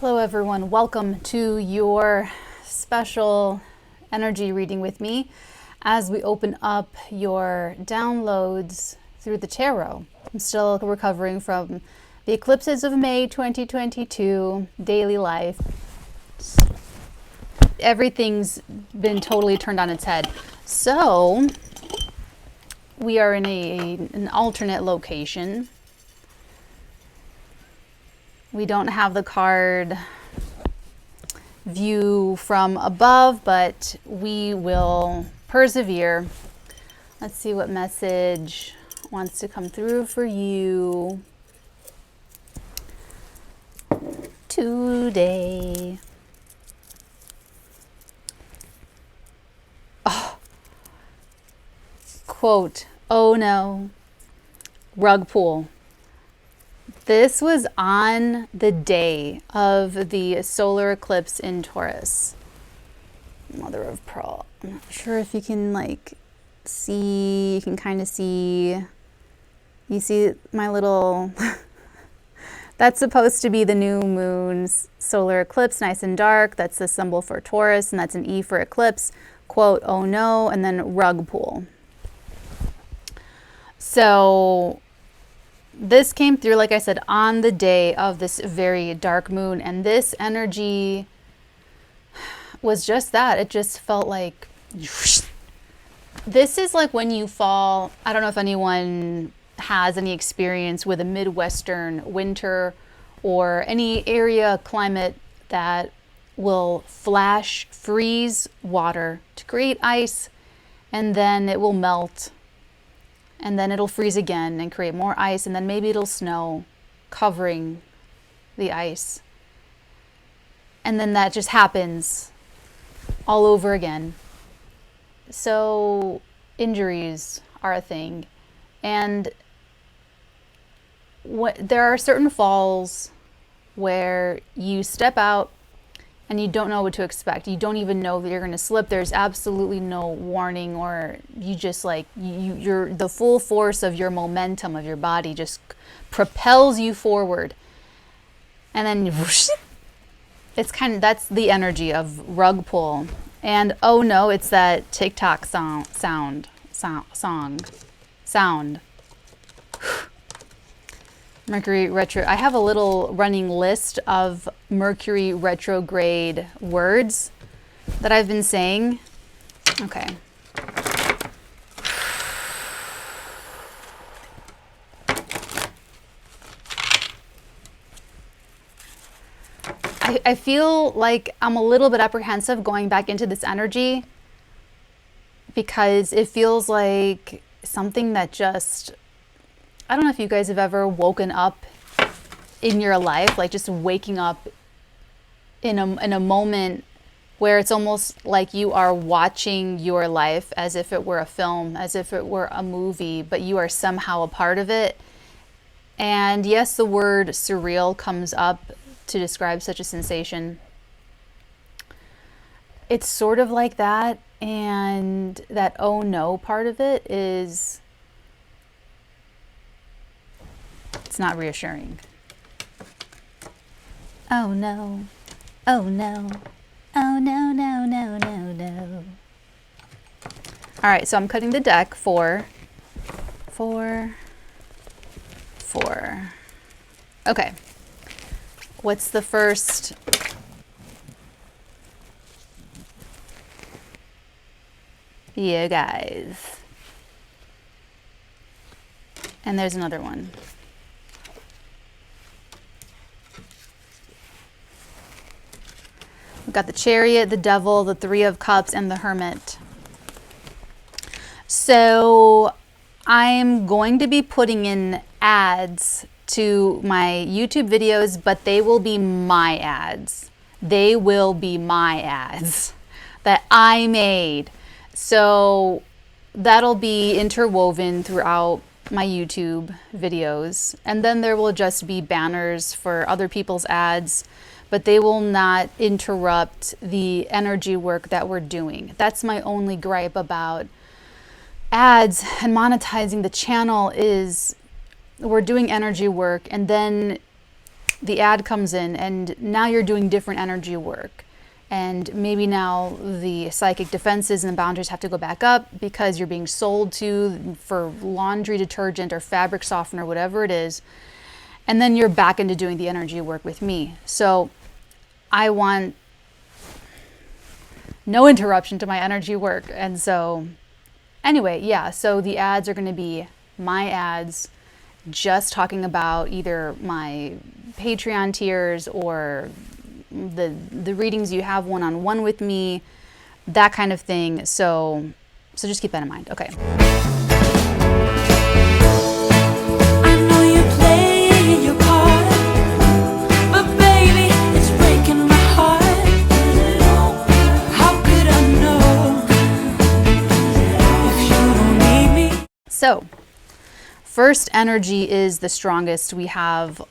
Hello everyone, welcome to your special energy reading with me as we open up your downloads through the tarot. I'm still recovering from the eclipses of May 2022, daily life. Everything's been totally turned on its head. So we are in an alternate location. We don't have the card view from above, but we will persevere. Let's see what message wants to come through for you today. Oh. Quote, "Oh no, rug pull." This was on the day of the solar eclipse in Taurus. Mother of Pearl. I'm not sure if you can see, you can kind of see, you see my little, that's supposed to be the new moon's solar eclipse, nice and dark. That's the symbol for Taurus, and that's an E for eclipse. Quote, "Oh no," and then rug pull. So this came through, like I said, on the day of this very dark moon, and this energy was just that. It just felt like, this is like when you fall. I don't know if anyone has any experience with a Midwestern winter or any area climate that will flash freeze water to create ice, and then it will melt. And then it'll freeze again and create more ice, and then maybe it'll snow, covering the ice. And then that just happens all over again. So injuries are a thing. And there are certain falls where you step out and you don't know what to expect. You don't even know that you're going to slip. There's absolutely no warning, or you just you're the full force of your momentum of your body just propels you forward. And then whoosh, that's the energy of rug pull. And oh no, it's that TikTok sound. Mercury retro. I have a little running list of Mercury retrograde words that I've been saying. Okay. I feel like I'm a little bit apprehensive going back into this energy because it feels like something that just, I don't know if you guys have ever woken up in your life, like just waking up in a moment where it's almost like you are watching your life as if it were a film, as if it were a movie, but you are somehow a part of it. And yes, the word surreal comes up to describe such a sensation. It's sort of like that, and that oh no part of it is, it's not reassuring. Oh no, oh no, oh no, no, no, no, no. All right, so I'm cutting the deck for 4. Okay, what's the first? You guys. And there's another one. We've got the Chariot, the Devil, the Three of Cups, and the Hermit. So I'm going to be putting in ads to my YouTube videos, but they will be my ads. They will be my ads that I made. So that'll be interwoven throughout my YouTube videos. And then there will just be banners for other people's ads, but they will not interrupt the energy work that we're doing. That's my only gripe about ads and monetizing the channel is we're doing energy work, and then the ad comes in, and now you're doing different energy work. And maybe now the psychic defenses and the boundaries have to go back up because you're being sold to for laundry detergent or fabric softener, whatever it is. And then you're back into doing the energy work with me. So I want no interruption to my energy work. And so anyway, yeah, so the ads are going to be my ads, just talking about either my Patreon tiers or the readings you have one-on-one with me, that kind of thing. So just keep that in mind. Okay. I know you play your part, but baby, it's breaking my heart. How could I know if you don't need me? So first energy is the strongest. We have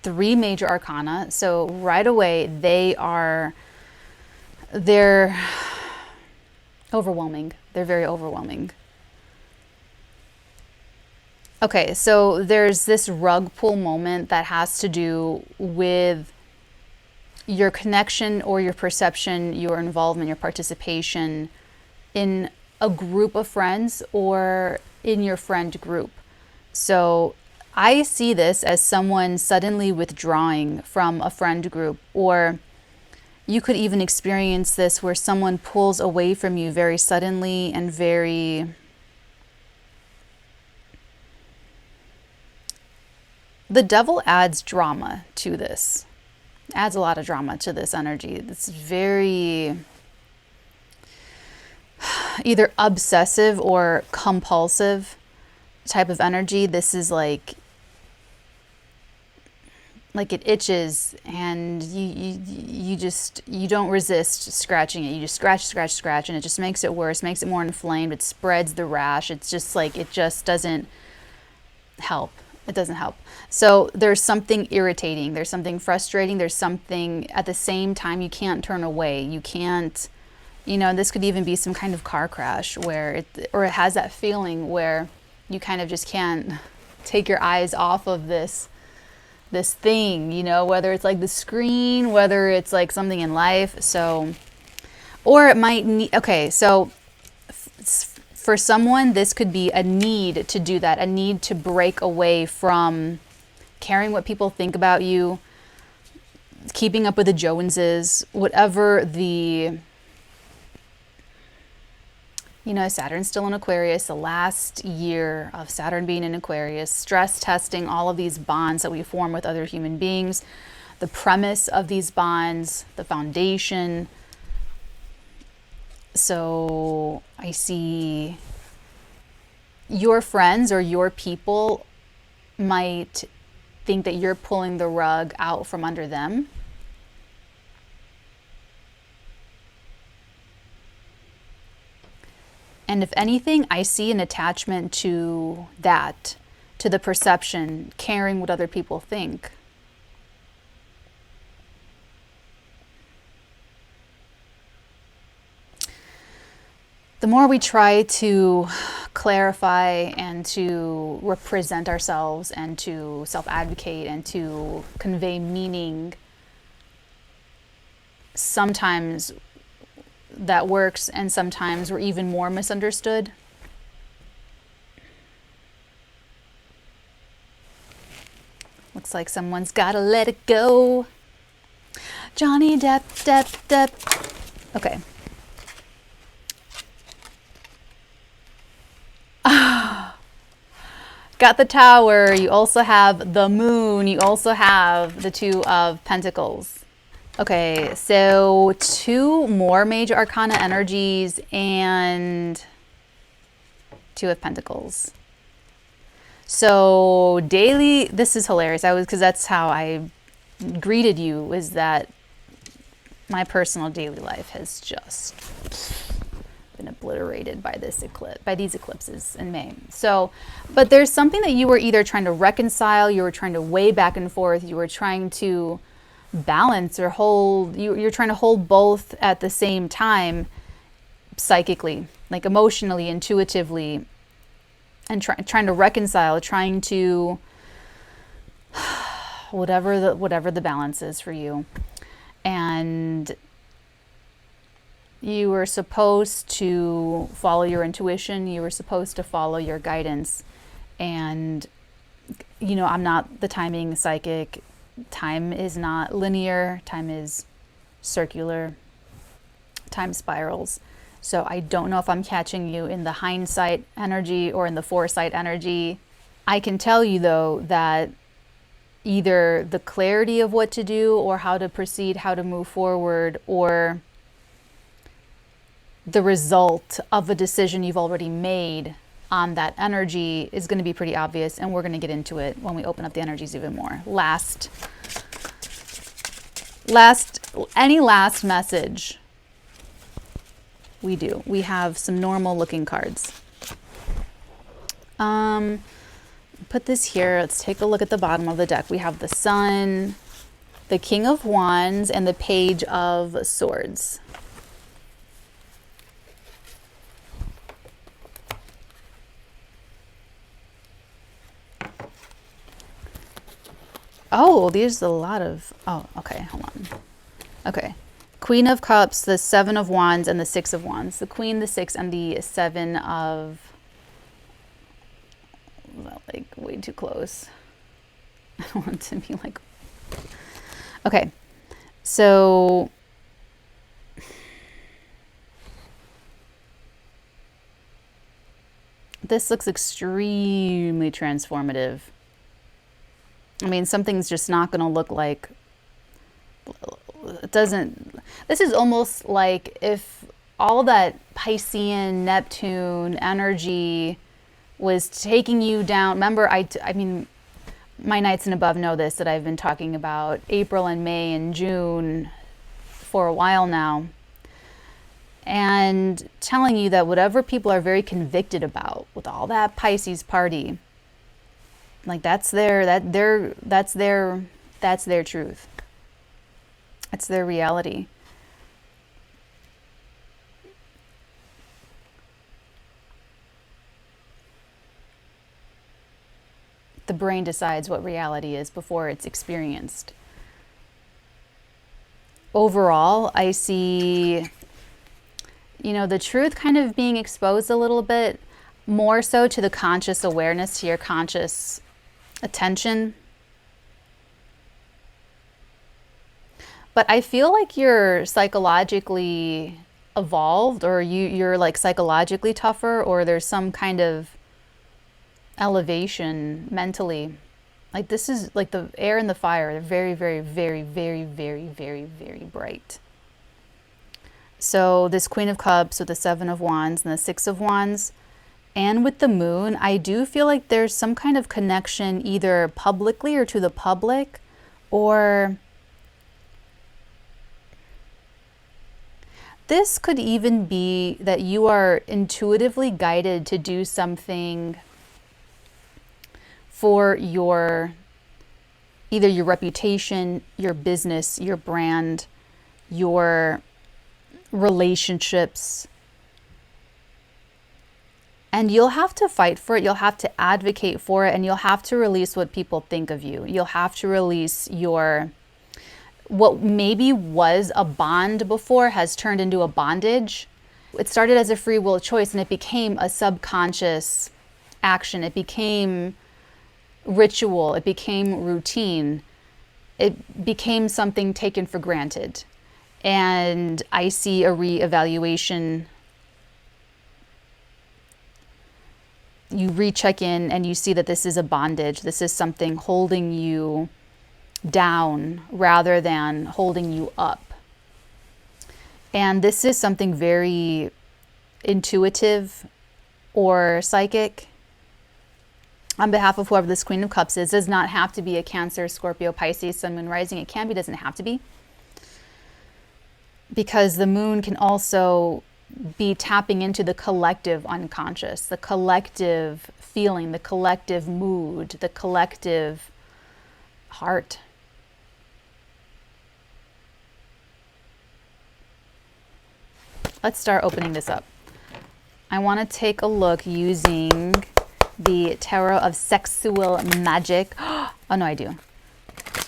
3 major arcana. So right away, they're overwhelming. They're very overwhelming. Okay, so there's this rug pull moment that has to do with your connection or your perception, your involvement, your participation in a group of friends or in your friend group. So I see this as someone suddenly withdrawing from a friend group, or you could even experience this where someone pulls away from you very suddenly and very... The devil adds drama to this, adds a lot of drama to this energy. It's very either obsessive or compulsive type of energy. This is like it itches, and you don't resist scratching it. You just scratch, and it just makes it worse, makes it more inflamed. It spreads the rash. It's just like, it just doesn't help. It doesn't help. So there's something irritating. There's something frustrating. There's something at the same time you can't turn away. You can't, this could even be some kind of car crash where it has that feeling where you kind of just can't take your eyes off of this thing, whether it's like the screen, whether it's like something in life. So, or it might need, okay, so for someone, this could be a need to do that, a need to break away from caring what people think about you, keeping up with the Joneses, whatever the, Saturn's still in Aquarius, the last year of Saturn being in Aquarius, stress testing all of these bonds that we form with other human beings, the premise of these bonds, the foundation. So I see your friends or your people might think that you're pulling the rug out from under them. And if anything, I see an attachment to that, to the perception, caring what other people think. The more we try to clarify and to represent ourselves and to self-advocate and to convey meaning, sometimes that works, and sometimes we're even more misunderstood. Looks like someone's gotta let it go. Johnny Depp. Okay. Got the Tower. You also have the Moon. You also have the Two of Pentacles. Okay, so 2 more major arcana energies and 2 of Pentacles. So daily, this is hilarious. Because that's how I greeted you, is that my personal daily life has just been obliterated by these eclipses in May. So, but there's something that you were either trying to reconcile, you were trying to weigh back and forth, you were trying to balance or hold, you're trying to hold both at the same time, psychically, like emotionally, intuitively, and trying to reconcile, trying to whatever the balance is for you. And you were supposed to follow your intuition. You were supposed to follow your guidance. And, you know, I'm not the timing psychic. Time is not linear. Time is circular. Time spirals. So I don't know if I'm catching you in the hindsight energy or in the foresight energy. I can tell you, though, that either the clarity of what to do or how to proceed, how to move forward, or the result of a decision you've already made on that energy is going to be pretty obvious, and we're going to get into it when we open up the energies even more. Any last message? We do. We have some normal looking cards. Put this here. Let's take a look at the bottom of the deck. We have the Sun, the King of Wands, and the Page of Swords. Oh, there's a lot of, oh, okay, hold on. Okay. Queen of Cups, the Seven of Wands, and the Six of Wands. The Queen, the Six, and the Seven of, like, way too close. I don't want it to be like, okay. So, this looks extremely transformative. I mean, something's just not going to look like, it doesn't, this is almost like if all that Piscean, Neptune energy was taking you down. Remember, I mean, my Knights and above know this, that I've been talking about April and May and June for a while now. And telling you that whatever people are very convicted about with all that Pisces party, like that's their truth. It's their reality. The brain decides what reality is before it's experienced. Overall, I see, you know, the truth kind of being exposed a little bit more so to the conscious awareness, to your conscious attention. But I feel like you're psychologically evolved, or you're like psychologically tougher, or there's some kind of elevation mentally. Like this is like the air and the fire. They're very, very, very, very, very, very, very bright. So this Queen of Cups with the Seven of Wands and the Six of Wands, and with the Moon, I do feel like there's some kind of connection either publicly or to the public, or this could even be that you are intuitively guided to do something for your, either your reputation, your business, your brand, your relationships. And you'll have to fight for it. You'll have to advocate for it, and you'll have to release what people think of you. You'll have to release what maybe was a bond before has turned into a bondage. It started as a free will choice, and it became a subconscious action. It became ritual. It became routine. It became something taken for granted. And I see a reevaluation. You recheck in and you see that this is a bondage. This is something holding you down rather than holding you up. And this is something very intuitive or psychic. On behalf of whoever this Queen of Cups is, does not have to be a Cancer, Scorpio, Pisces, Sun, Moon, Rising. It can be, doesn't have to be. Because the Moon can also be tapping into the collective unconscious, the collective feeling, the collective mood, the collective heart. Let's start opening this up. I want to take a look using the Tarot of Sexual Magic. Oh no, I do.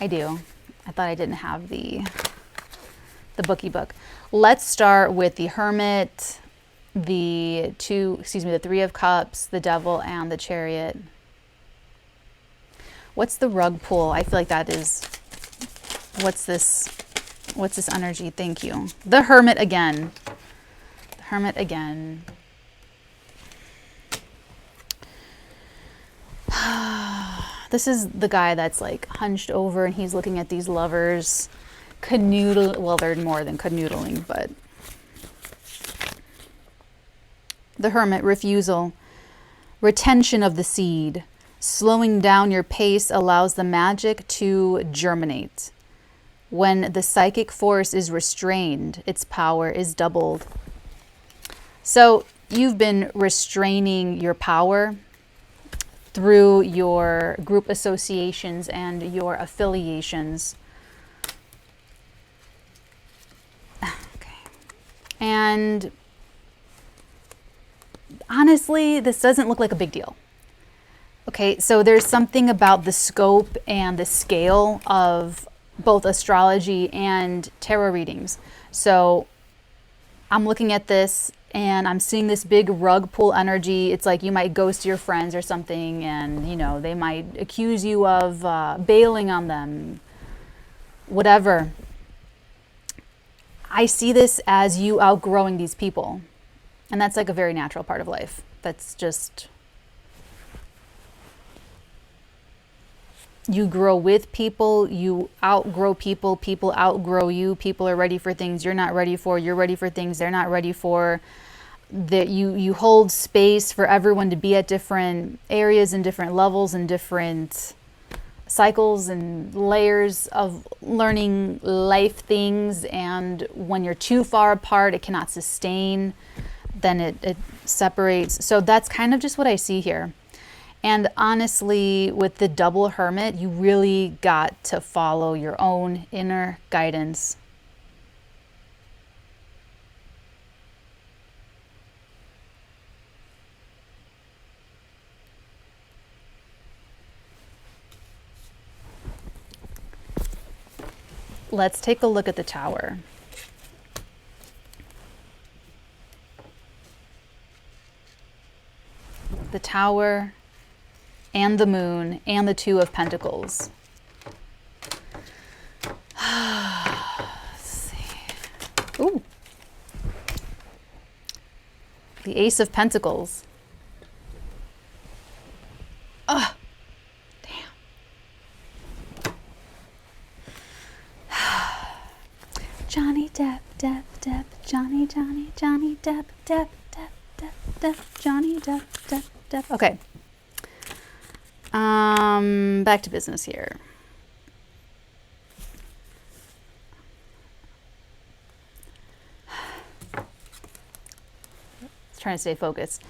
I do. I thought I didn't have the bookie book. Let's start with the Hermit, the Three of Cups, the Devil, and the Chariot. What's the rug pull? I feel like that is, what's this energy? Thank you. The Hermit again. The Hermit again. This is the guy that's like hunched over and he's looking at these lovers canoodle. Well, they're more than canoodling, but the Hermit, refusal, retention of the seed, slowing down your pace allows the magic to germinate. When the psychic force is restrained, its power is doubled. So you've been restraining your power through your group associations and your affiliations. Okay. And honestly, this doesn't look like a big deal. Okay, so there's something about the scope and the scale of both astrology and tarot readings. So I'm looking at this and I'm seeing this big rug pull energy. It's like you might ghost your friends or something, and you know, they might accuse you of bailing on them, whatever. I see this as you outgrowing these people, and that's like a very natural part of life. That's just, you grow with people, you outgrow people, people outgrow you, people are ready for things you're not ready for, you're ready for things they're not ready for. That you hold space for everyone to be at different areas and different levels and different cycles and layers of learning life things, and when you're too far apart, it cannot sustain, then it separates. So that's kind of just what I see here. And honestly, with the double Hermit, you really got to follow your own inner guidance. Let's take a look at the Tower. The Tower and the Moon and the Two of Pentacles. Let's see. Ooh. The Ace of Pentacles. Ugh. Johnny Depp, Depp, Depp, Johnny, Johnny, Johnny Depp, Depp, Depp, Depp, Depp, Johnny Depp, Depp, Depp. Okay. Back to business here. Trying to stay focused.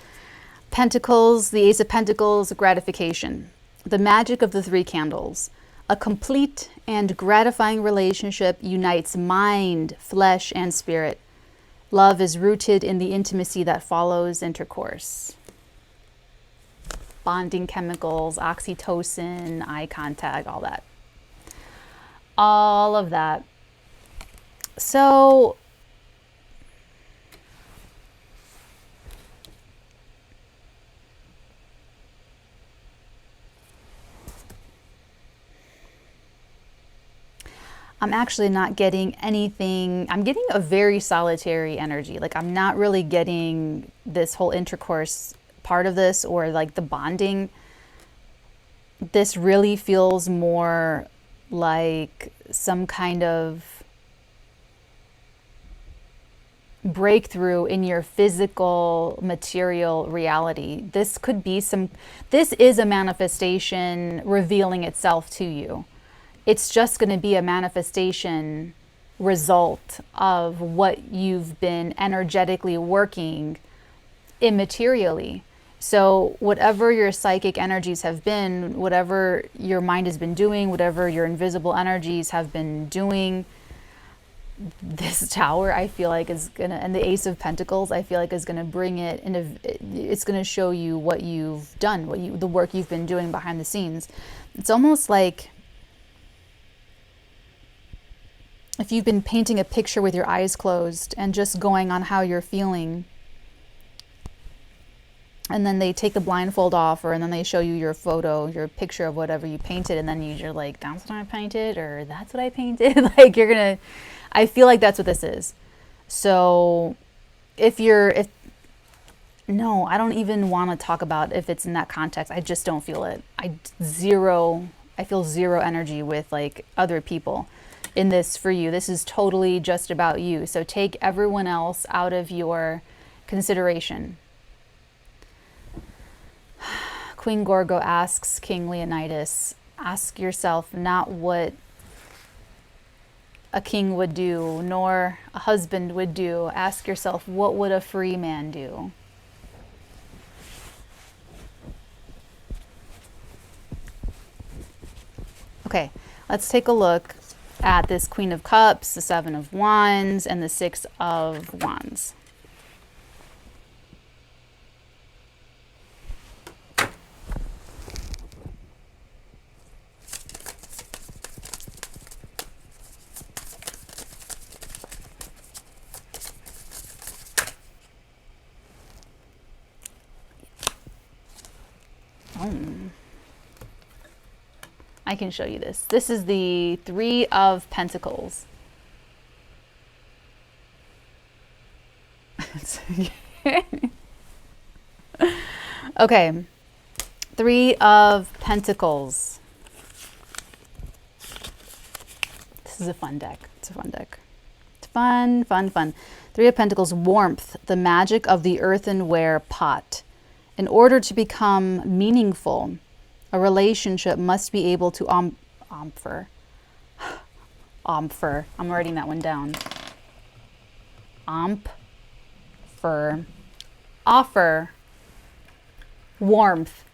Pentacles, the Ace of Pentacles, gratification. The magic of the three candles. A complete and gratifying relationship unites mind, flesh, and spirit. Love is rooted in the intimacy that follows intercourse. Bonding chemicals, oxytocin, eye contact, all that. All of that. So, I'm actually not getting anything. I'm getting a very solitary energy. Like, I'm not really getting this whole intercourse part of this, or like the bonding. This really feels more like some kind of breakthrough in your physical material reality. This is a manifestation revealing itself to you. It's just going to be a manifestation result of what you've been energetically working immaterially. So whatever your psychic energies have been, whatever your mind has been doing, whatever your invisible energies have been doing, this Tower, I feel like, is gonna, and the Ace of Pentacles, I feel like, is gonna bring it in. It's gonna show you what you've done, the work you've been doing behind the scenes. It's almost like if you've been painting a picture with your eyes closed and just going on how you're feeling, and then they take the blindfold off, and then they show you your photo, your picture of whatever you painted, and then you're like, that's what I painted, or that's what I painted. Like, I feel like that's what this is. So no, I don't even want to talk about if it's in that context. I just don't feel it. I feel zero energy with like other people in this for you. This is totally just about you. So take everyone else out of your consideration. Queen Gorgo asks King Leonidas, ask yourself not what a king would do, nor a husband would do. Ask yourself, what would a free man do? Okay, let's take a look at this Queen of Cups, the Seven of Wands, and the Six of Wands. I can show you this. This is the Three of Pentacles. Okay. Three of Pentacles. This is a fun deck. It's a fun deck. It's fun, fun, fun. Three of Pentacles, warmth, the magic of the earthenware pot. In order to become meaningful, a relationship must be able to offer. I'm writing that one down. Offer warmth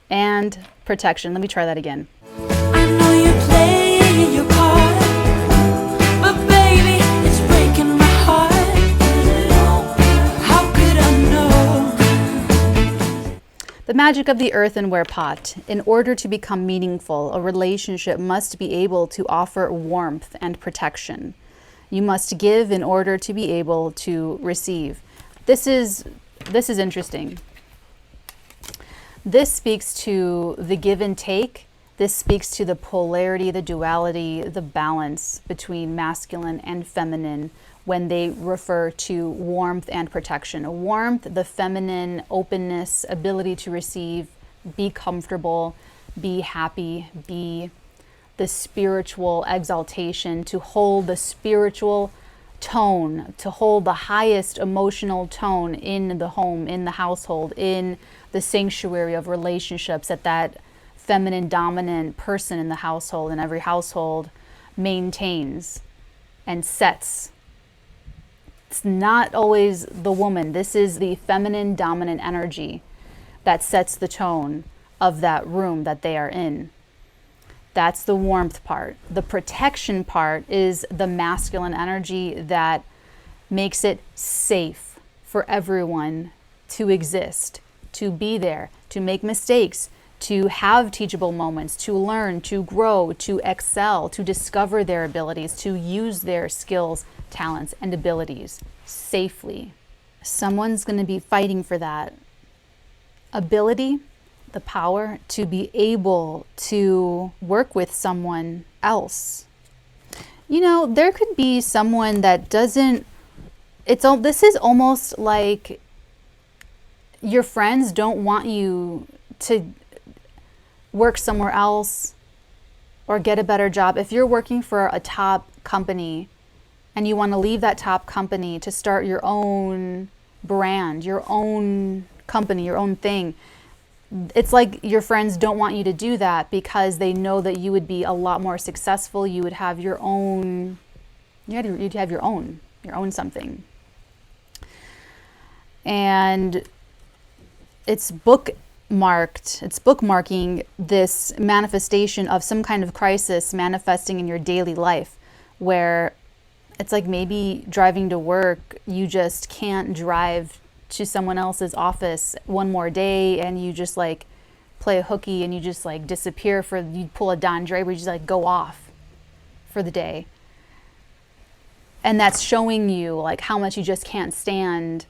and protection. Let me try that again. I know you play your part, but baby, it's breaking my heart. How could I know? The magic of the earthenware pot. In order to become meaningful, a relationship must be able to offer warmth and protection. You must give in order to be able to receive. This is interesting. This speaks to the give and take. This speaks to the polarity, the duality, the balance between masculine and feminine when they refer to warmth and protection. Warmth, the feminine openness, ability to receive, be comfortable, be happy, be the spiritual exaltation, to hold the spiritual tone, to hold the highest emotional tone in the home, in the household, in the sanctuary of relationships that feminine dominant person in the household, in every household, maintains and sets. It's not always the woman. This is the feminine dominant energy that sets the tone of that room that they are in. That's the warmth part. The protection part is the masculine energy that makes it safe for everyone to exist, to be there, to make mistakes, to have teachable moments, to learn, to grow, to excel, to discover their abilities, to use their skills, talents, and abilities safely. Someone's going to be fighting for that ability, the power to be able to work with someone else. You know, there could be someone that doesn't, this is almost like your friends don't want you to work somewhere else or get a better job. If you're working for a top company and you want to leave that top company to start your own brand, your own company, your own thing, it's like your friends don't want you to do that because they know that you would be a lot more successful. You would have your own, you'd have your own something. And it's bookmarking this manifestation of some kind of crisis manifesting in your daily life, where it's like maybe driving to work, you just can't drive to someone else's office one more day, and you just like play a hooky and you just like disappear you pull a Don Draper, you just like go off for the day. And that's showing you like how much you just can't stand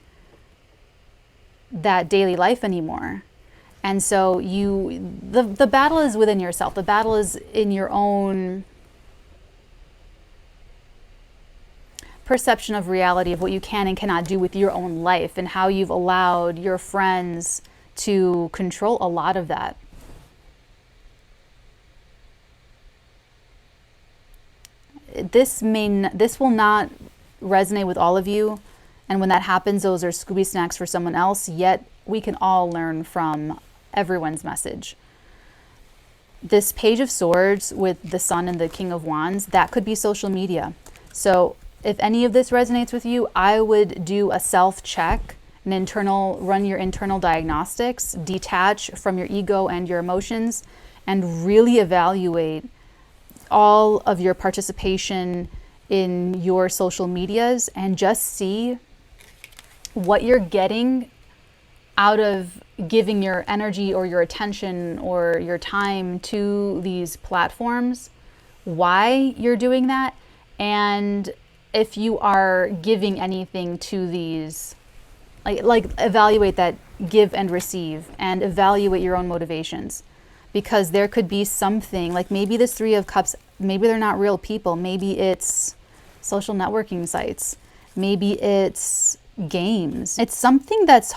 that daily life anymore. And so the battle is within yourself. The battle is in your own perception of reality, of what you can and cannot do with your own life, and how you've allowed your friends to control a lot of that. This will not resonate with all of you, and when that happens, those are Scooby snacks for someone else, yet we can all learn from everyone's message. This Page of Swords with the Sun and the King of Wands, that could be social media. So if any of this resonates with you, I would do a self-check, run your internal diagnostics, detach from your ego and your emotions, and really evaluate all of your participation in your social medias, and just see what you're getting out of giving your energy or your attention or your time to these platforms, why you're doing that, and if you are giving anything to these, like evaluate that give and receive, and evaluate your own motivations. Because there could be something, like maybe this Three of Cups, maybe they're not real people. Maybe it's social networking sites. Maybe it's games. It's something that's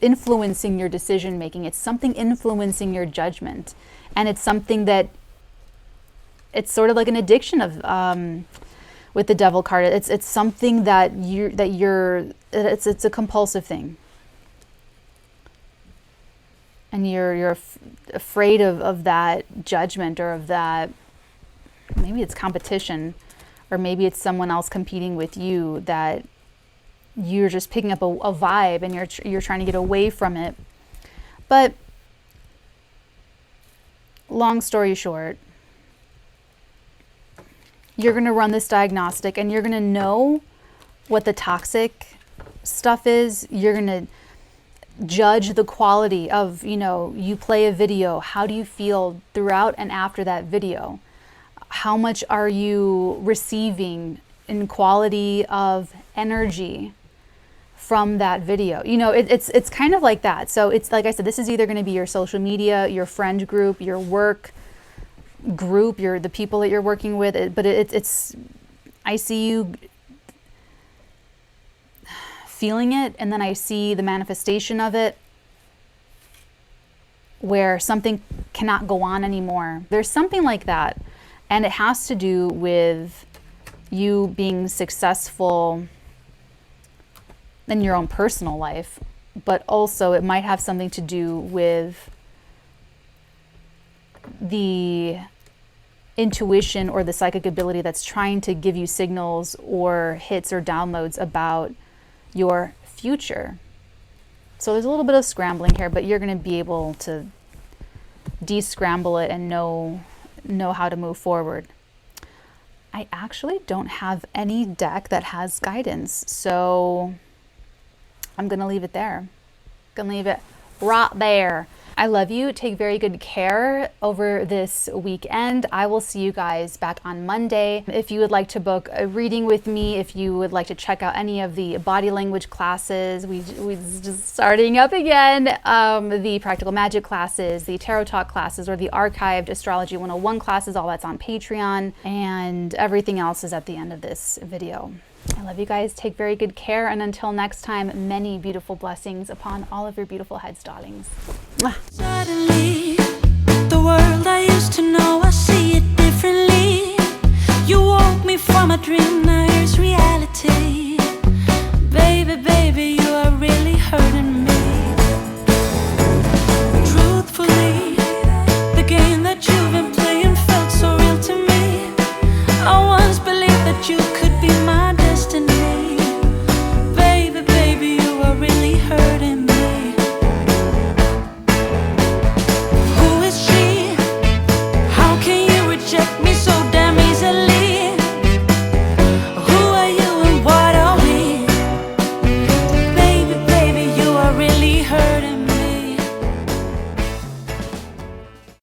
influencing your decision making. It's something influencing your judgment. And it's something that, it's sort of like an addiction of, with the Devil card. It's something that it's a compulsive thing. And you're afraid of that judgment, or of that, maybe it's competition, or maybe it's someone else competing with you, that you're just picking up a vibe and you're trying to get away from it. But long story short, you're going to run this diagnostic, and you're going to know what the toxic stuff is. You're going to judge the quality of, you play a video. How do you feel throughout and after that video? How much are you receiving in quality of energy from that video? It's kind of like that. So it's like I said, this is either going to be your social media, your friend group, your work group, the people that you're working with. But it's I see you feeling it, and then I see the manifestation of it, where something cannot go on anymore. There's something like that, and it has to do with you being successful in your own personal life, but also it might have something to do with the intuition or the psychic ability that's trying to give you signals or hits or downloads about your future. So there's a little bit of scrambling here, but you're going to be able to de-scramble it and know how to move forward. I actually don't have any deck that has guidance, so I'm going to leave it there. Going to leave it right there. I love you. Take very good care over this weekend. I will see you guys back on Monday. If you would like to book a reading with me, if you would like to check out any of the body language classes, we just starting up again, the practical magic classes, the tarot talk classes, or the archived astrology 101 classes, all that's on Patreon, and everything else is at the end of this video. I love you guys. Take very good care. And until next time, many beautiful blessings upon all of your beautiful heads, darlings. Mwah. Suddenly, the world I used to know, I see it differently. You woke me from a dream, now here's reality.